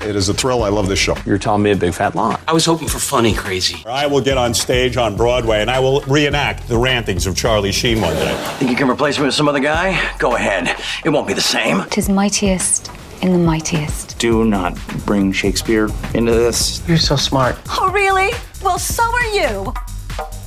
It is a thrill. I love this show. You're telling me a big fat lie. I was hoping for funny crazy. I will get on stage on Broadway and I will reenact the rantings of Charlie Sheen one day. Think you can replace me with some other guy? Go ahead. It won't be the same. 'Tis mightiest in the mightiest. Do not bring Shakespeare into this. You're so smart. Oh, really? Well, so are you.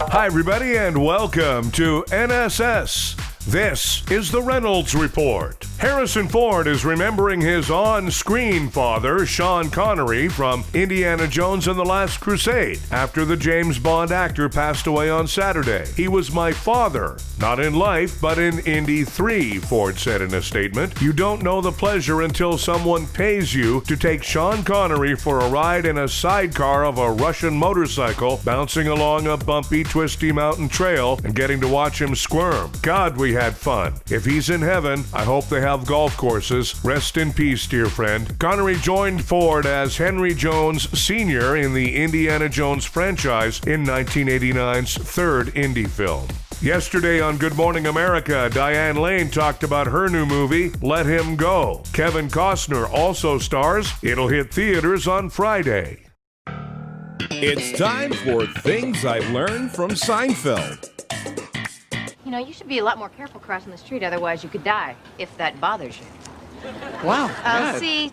Hi, everybody, and welcome to NSS. This is the Reynolds Report. Harrison Ford is remembering his on-screen father, Sean Connery, from Indiana Jones and the Last Crusade, after the James Bond actor passed away on Saturday. He was my father, not in life, but in Indy 3, Ford said in a statement. You don't know the pleasure until someone pays you to take Sean Connery for a ride in a sidecar of a Russian motorcycle, bouncing along a bumpy, twisty mountain trail and getting to watch him squirm. God, we had fun. If he's in heaven, I hope they have golf courses. Rest in peace, dear friend. Connery joined Ford as Henry Jones Sr. in the Indiana Jones franchise in 1989's third Indy film. Yesterday on Good Morning America, Diane Lane talked about her new movie, Let Him Go. Kevin Costner also stars. It'll hit theaters on Friday. It's time for Things I've Learned from Seinfeld. You know, you should be a lot more careful crossing the street, otherwise you could die, if that bothers you. Wow. See,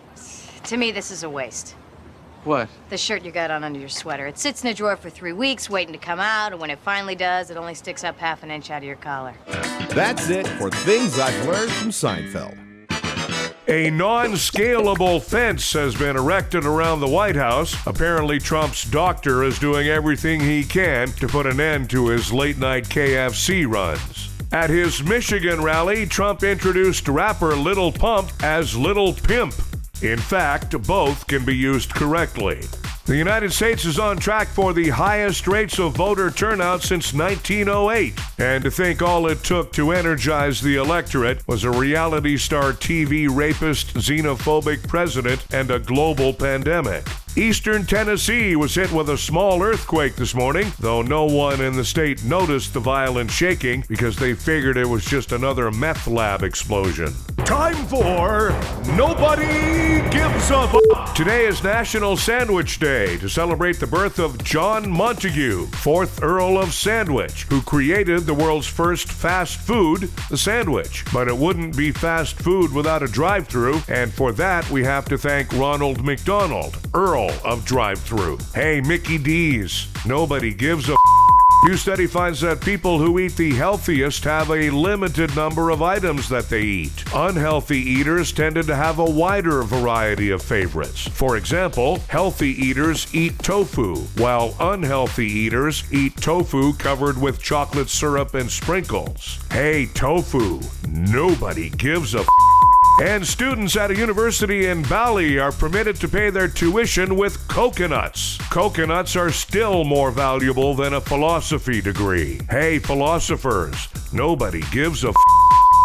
to me this is a waste. What? The shirt you got on under your sweater. It sits in a drawer for 3 weeks waiting to come out, and when it finally does, it only sticks up half an inch out of your collar. That's it for Things I've Learned from Seinfeld. A non-scalable fence has been erected around the White House. Apparently, Trump's doctor is doing everything he can to put an end to his late-night KFC runs. At his Michigan rally, Trump introduced rapper Lil Pump as Lil Pimp. In fact, both can be used correctly. The United States is on track for the highest rates of voter turnout since 1908. And to think all it took to energize the electorate was a reality star TV rapist, xenophobic president, and a global pandemic. Eastern Tennessee was hit with a small earthquake this morning, though no one in the state noticed the violent shaking because they figured it was just another meth lab explosion. Time for Nobody Gives a F***. Today is National Sandwich Day to celebrate the birth of John Montague, 4th Earl of Sandwich, who created the world's first fast food, the sandwich. But it wouldn't be fast food without a drive-thru, and for that we have to thank Ronald McDonald, Earl of Drive-Thru. Hey, Mickey D's, nobody gives a f***. New study finds that people who eat the healthiest have a limited number of items that they eat. Unhealthy eaters tended to have a wider variety of favorites. For example, healthy eaters eat tofu, while unhealthy eaters eat tofu covered with chocolate syrup and sprinkles. Hey, tofu, nobody gives a f***. And students at a university in Bali are permitted to pay their tuition with coconuts. Coconuts are still more valuable than a philosophy degree. Hey, philosophers, nobody gives a f***.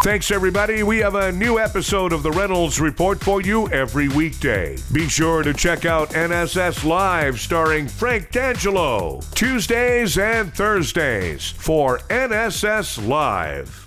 Thanks, everybody. We have a new episode of the Reynolds Report for you every weekday. Be sure to check out NSS Live starring Frank D'Angelo, Tuesdays and Thursdays for NSS Live.